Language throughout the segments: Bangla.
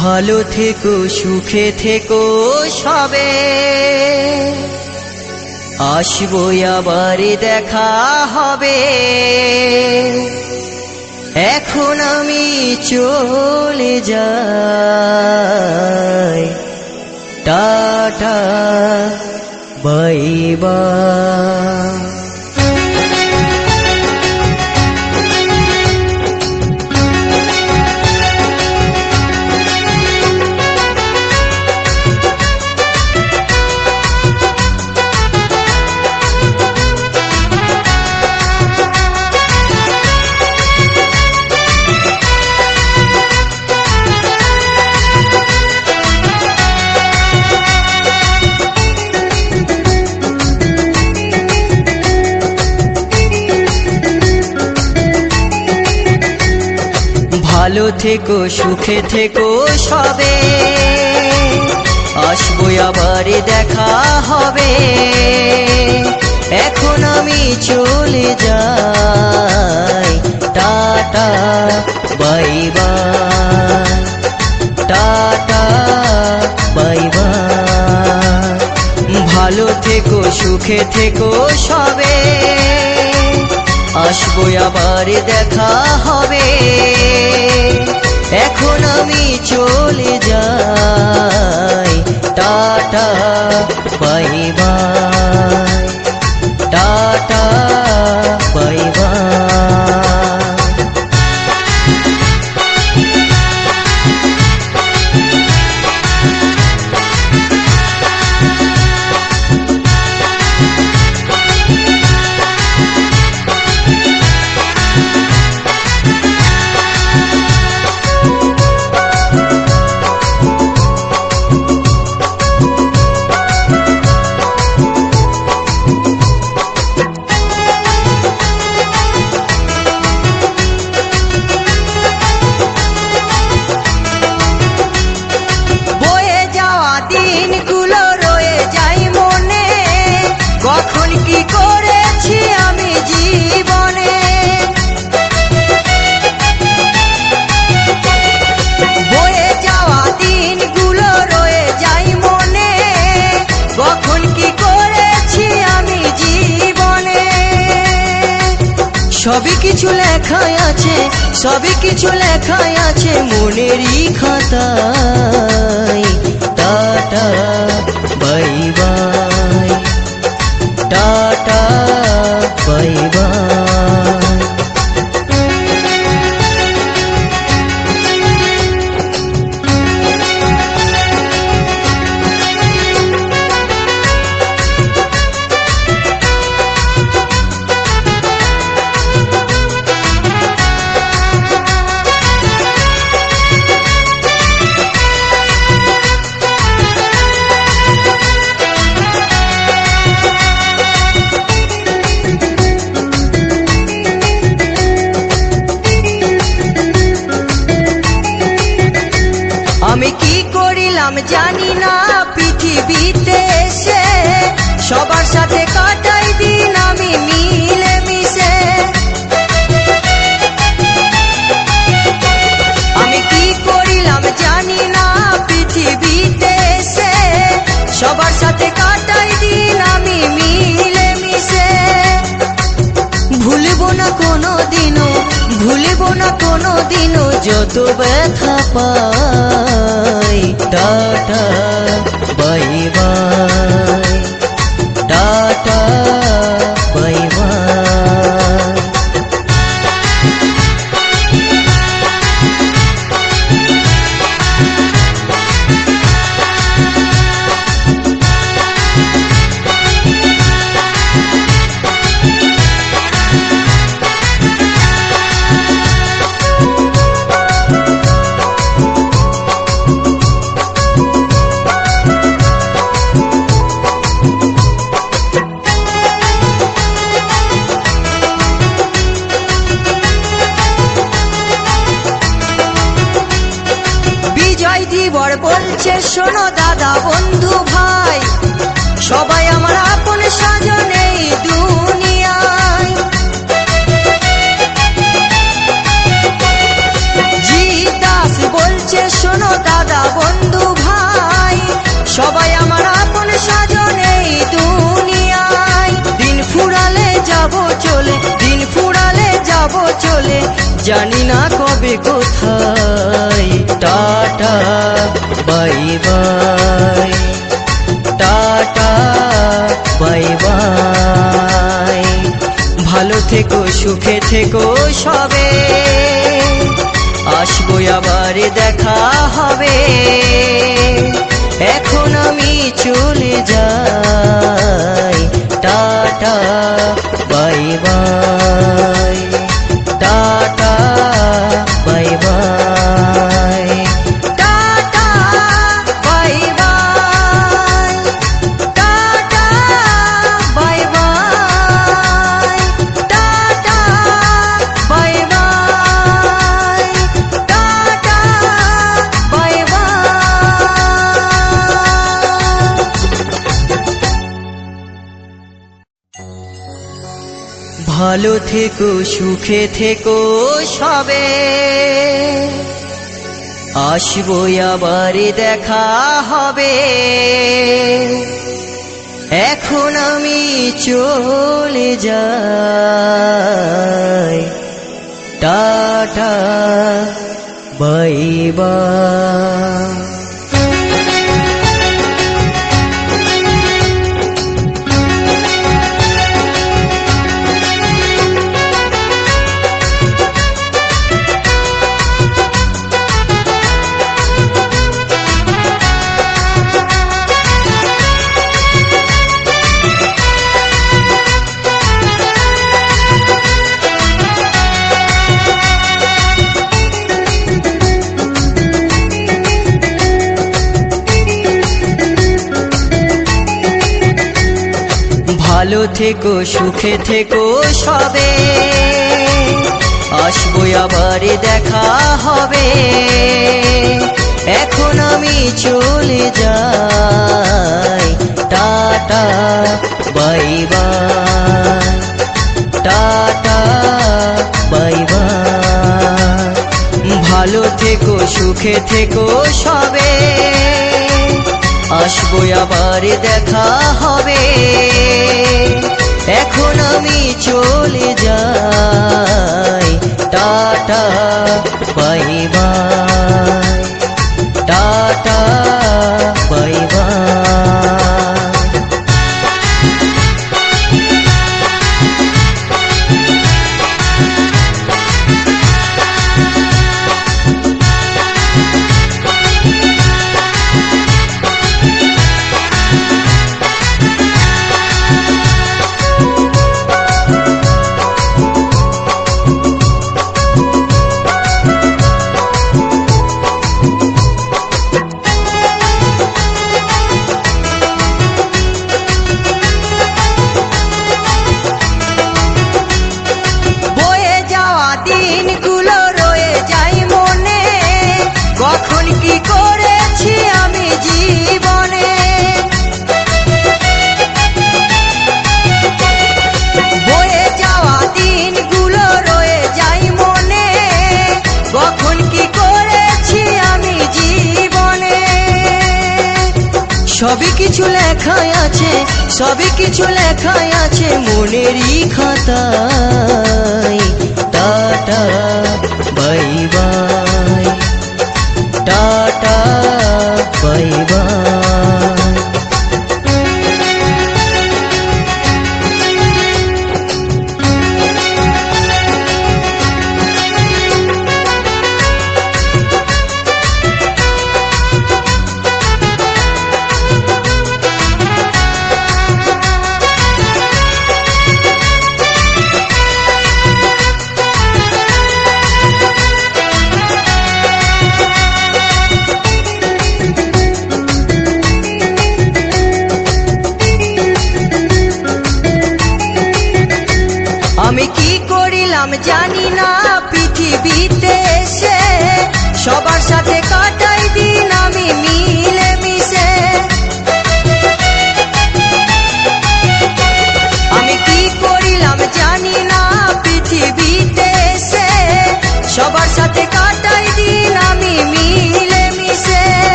ভালো থেকো সুখে থেকো সবে, আসবো আবার দেখা হবে। এখন আমি চলে যাই, টাটা বাই বাই। ভালো থেকো সুখে থেকো সবে, আসবো আবার দেখা হবে। এখন আমি চলে যাই, tata bye bye, tata bye by. ভালো থেকো সুখে থেকো সবে, আসবো আবার দেখা হবে। এখন আমি চলে যাই, tata bye bye, tata bye by. কখন কি করেছি আমি জীবনে, বয়ে যাওয়া দিনগুলো রয়ে যাই মনে। কখন কি করেছি আমি জীবনে, সবই কিছু লেখাই আছে, সবই কিছু লেখাই আছে মনেরই খাতায়। Tata bye bye, tata bye by. আমি কি করিলাম জানি না পৃথিবীতে এসে, সবার সাথে কাটাই দিন আমি মিলে মিশে। আমি কি করিলাম জানি না পৃথিবীতে এসে, সবার সাথে কাটাই দিন আমি মিলে মিশে। ভুলবো না কোনো দিনও, ভুলবো না কোনো দিনও যত ব্যথা পাই। Tata bye bye, tata bye bye. জীবর বলছে শোনো দাদা বন্ধু ভাই, সবাই আমার আপন সাজন এই দুনিয়ায়। জি দাস বলছে শোনো দাদা বন্ধু ভাই সবাই আমার আপন স্বজন এই দুনিয়ায়। দিন ফুরালে যাব চলে, দিন ফুরালে যাব চলে, জানি না কবে কোথায়। Tata bye bye, tata bye by. ভালো থেকো সুখে থেকো সবে, আসবো আবার দেখা হবে। এখন আমি চলে যাই, tata bye bye, tata bye bye, tata bye bye, tata bye bye, tata bye bye, tata bye by. ভালো থেকো সুখে থেকো সবে, আসবো আবার দেখা হবে। এখন আমি চলে যাই, টাটা বাই বাই। ভালো থেকো সুখে থেকো সবে, আসবো আবার দেখা হবে। এখন আমি চলে যাই, tata bye bye, tata bye by. ভালো থেকো সুখে থেকো সবে, আসবো আবার দেখা হবে। এখন আমি চলে যাই, tata bye bye, tata bye by. সবই কিছু লেখাই আছে, সবই কিছু লেখাই আছে মনেরই খাতায়। Tata bye bye, tata bye bye.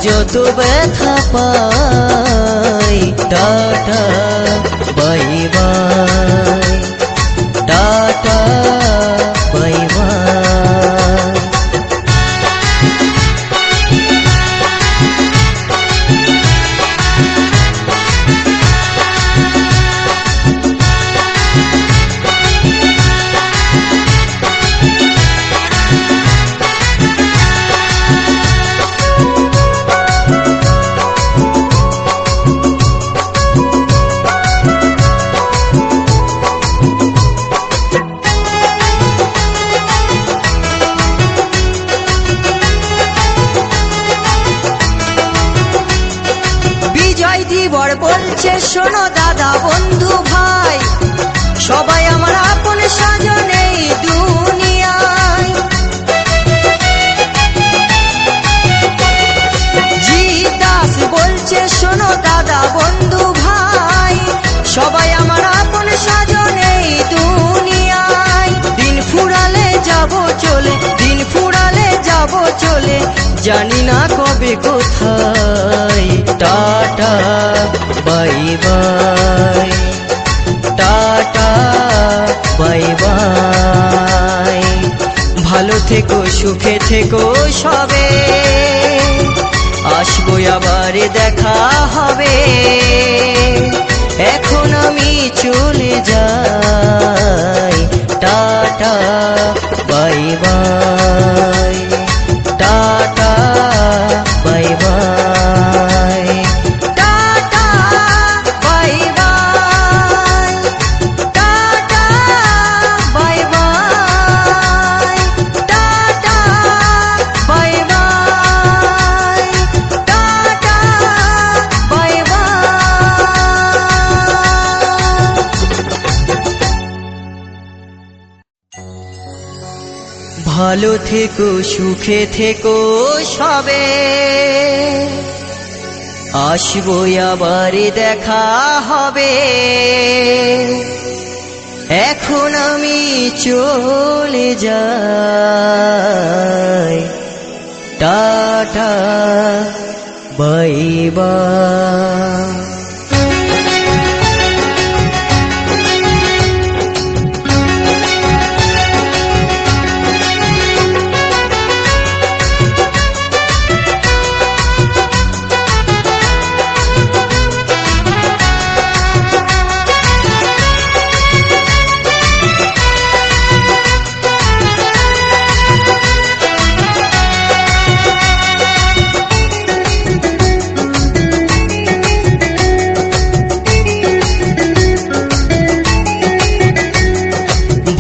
যত ব্যথা পাই। Tata bye bye, tata bye bye. ধীবর বলছে শোনো দাদা বন্ধু ভাই, সবাই আমার আপন স্বজন এই দুনিয়ায়। জি দাস বলছে শোনো দাদা বন্ধু ভাই, সবাই আমার আপন স্বজন এই দুনিয়ায়। দিন ফুরালে যাব চলে, দিন ফুরালে যাব চলে, জানি না কবে কোথায়। Tata bye bye, tata bye by. ভালো থেকো সুখে থেকো সবে, আসবো আবার দেখা হবে। এখন আমি চলে যাই। Tata bye bye, tata bye bye, tata bye bye, tata bye bye, tata bye bye, tata bye by. ভালো থেকো সুখে থেকো সবে, আসবো আবার দেখা হবে। এখন আমি চলে যাই। Tata bye by.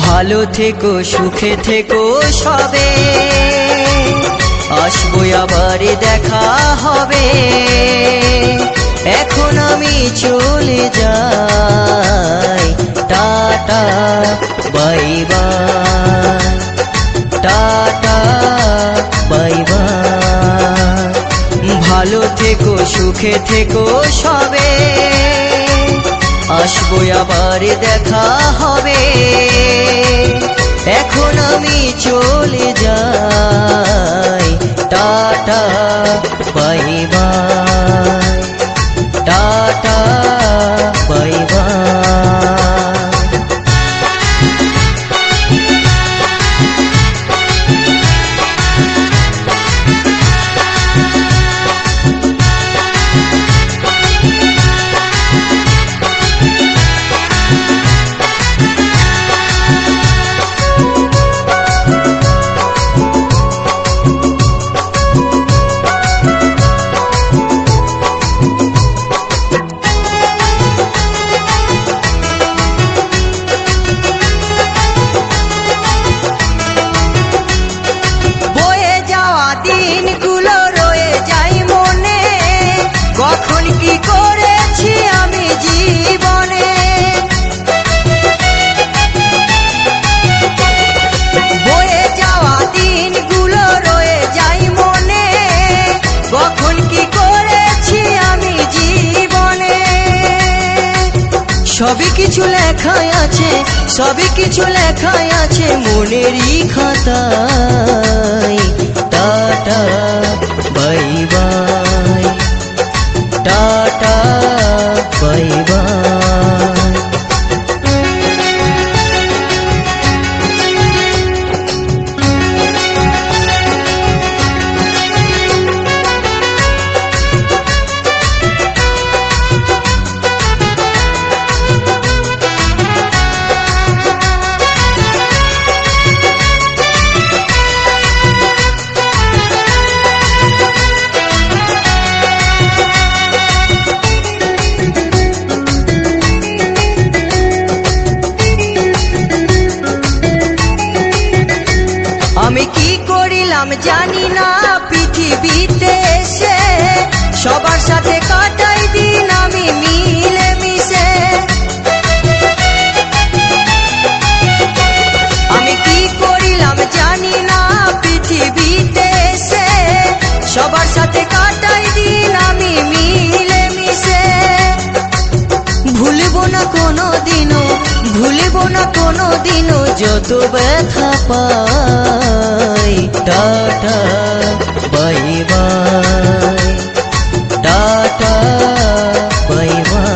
ভালো থেকো সুখে থেকো সবে, আসবো আবার দেখা হবে। এখন আমি চলে যাই। Tata bye bye, tata bye by. ভালো থেকো সুখে থেকো সবে, আসবো আবার দেখা হবে। এখন আমি চলে যাই। Tata bye bye, tata bye by. কখন কি করেছি আমি জীবনে, বয়ে যাওয়া দিনগুলো রয়ে যায় মনে। কখন কি করেছি আমি জীবনে, সবই কিছু লেখাই আছে, সবই কিছু লেখাই আছে মনেরই খাতায়। Tata bye by. জানি না পৃথিবীতে এসে সবার সাথে কাটাই দিন আমি মিলে মিশে। আমি কি করিলাম জানি না পৃথিবীতে এসে সবার সাথে কাটাই দিন আমি মিলে মিশে। ভুলব না কোনো দিনও, ভুলব না কোনো দিনও যত ব্যথা পাই। Tata bye bye, tata bye bye.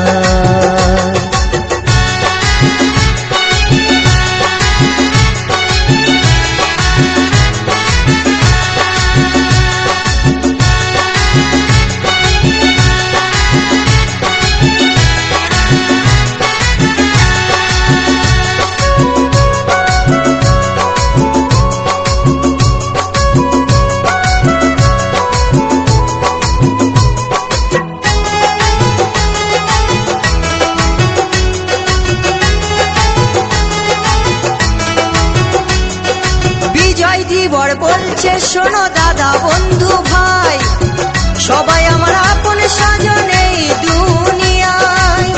ধীবর বলছে শোনো দাদা বন্ধু ভাই, সবাই আমার আপন স্বজন এই দুনিয়ায়।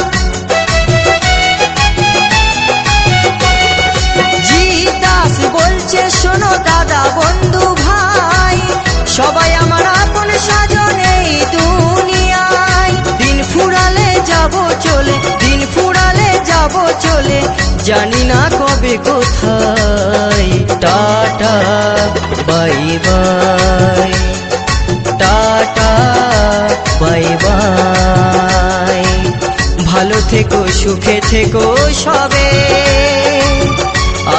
জি দাস বলছে শোনো দাদা বন্ধু ভাই, সবাই আমার আপন স্বজন এই দুনিয়ায়। দিন ফুরালে যাব চলে, দিন ফুরালে যাব চলে, জানি না কবে কোথায়। Tata bye bye, tata bye by. ভালো থেকো সুখে থেকো সবে,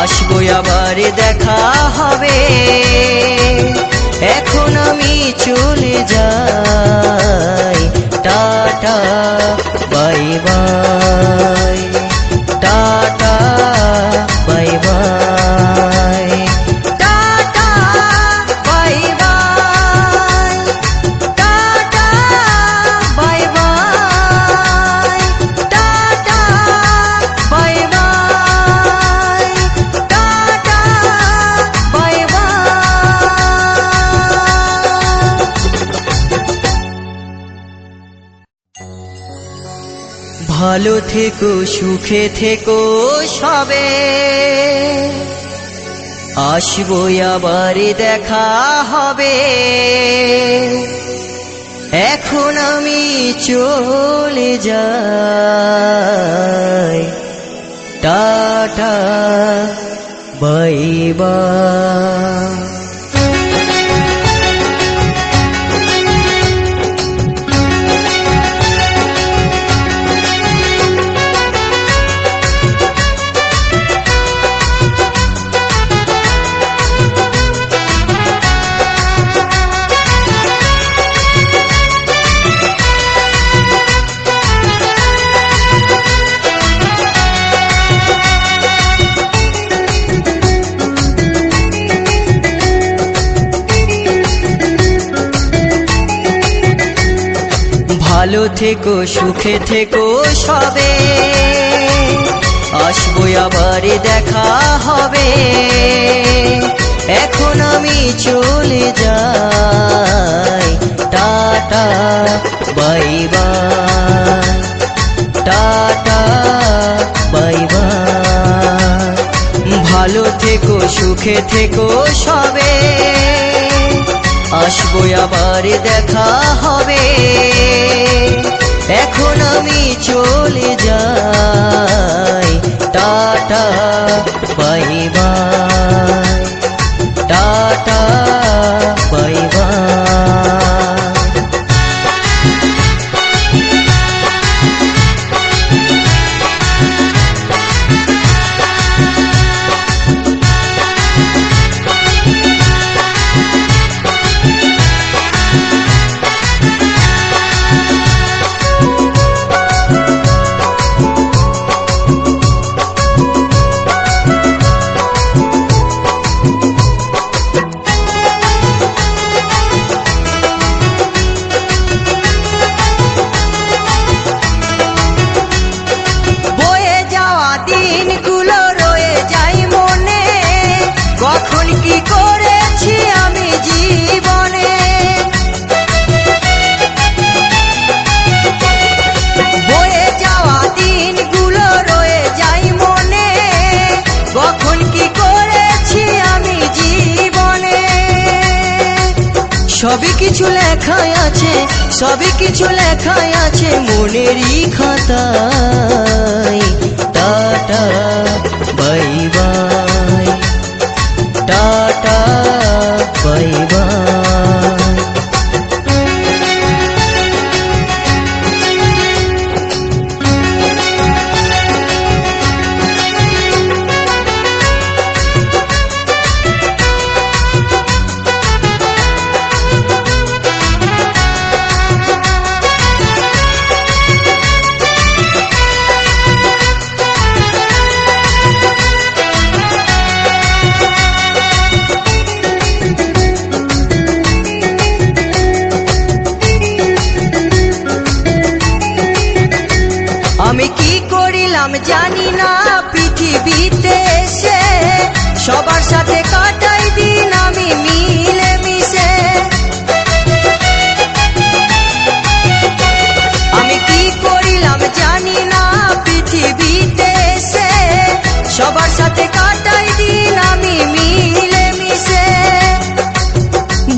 আসবো আবার দেখা হবে। এখন আমি চলে যাই। Tata bye bye, tata bye bye, tata bye bye, tata bye bye, tata bye bye, tata bye by. ভালো থেকো সুখে থেকো সবে, আসবো আবার দেখা হবে। এখন আমি চলে যাই। Tata bye by. ভালো থেকো সুখে থেকো সবে, আসবো আবার দেখা হবে। এখন আমি চলে যাই। Tata bye bye, tata bye by. ভালো থেকো সুখে থেকো সবে, আসবো আবার দেখা হবে। এখন আমি চলে যাই। Tata bye bye, tata bye by. সবই কিছু লেখাই আছে, সবই কিছু লেখাই আছে মনেরই খাতায়। Tata bye bye, tata bye by. আমি কি করিলাম জানি না পৃথিবীতে এসে, সবার সাথে কাটাই দিন আমি মিলে মিশে। আমি কি করিলাম জানি না পৃথিবীতে এসে, সবার সাথে কাটাই দিন আমি মিলে মিশে।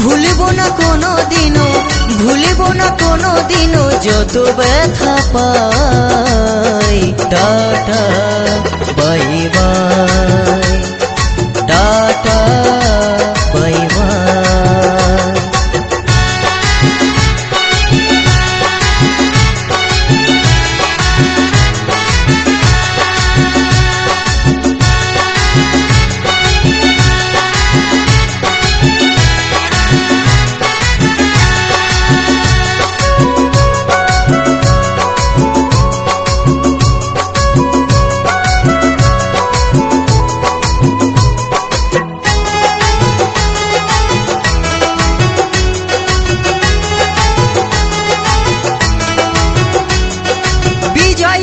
ভুলব না কোনো দিনও, ভুলব না কোনো দিনও যত ব্যথা পাই। Tata bye bye, tata bye bye.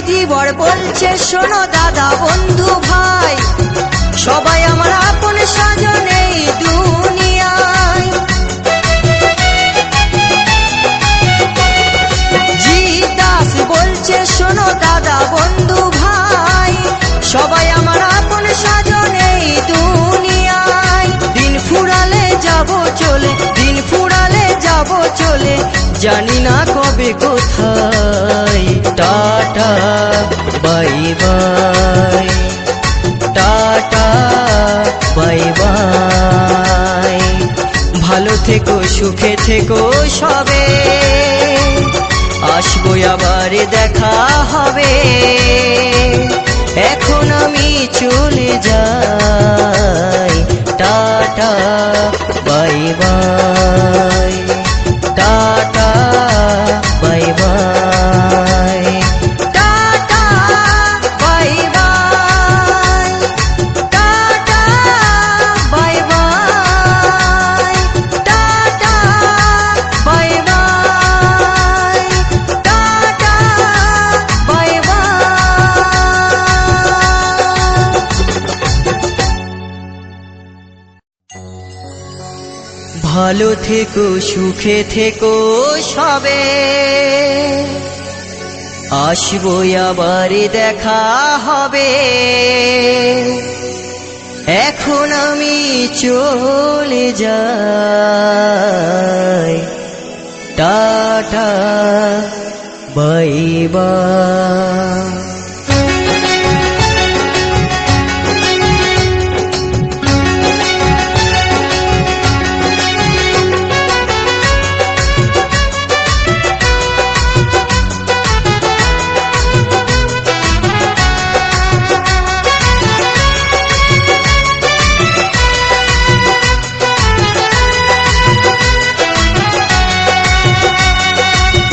জীবর বলছে শোনো দাদা বন্ধু ভাই, সবাই আমার আপন স্বজন এই দুনিয়ায়। জি দাস বলছে শোনো দাদা বন্ধু ভাই, সবাই আমার আপন স্বজন এই দুনিয়ায়। দিন ফুরালে যাব চলে, দিন ফুরালে যাব চলে, জানি না কবে কোথায়। Tata bye bye, tata bye by. ভালো থেকো সুখে থেকো সবে, আসবো আবার দেখা হবে। এখন আমি চলে যাই। Tata bye bye, tata bye bye, tata bye bye, tata bye bye, tata bye bye, tata bye by. ভালো থেকো সুখে থেকো সবে, আসবো আবার দেখা হবে। এখন আমি চলে যাই। Tata bye by.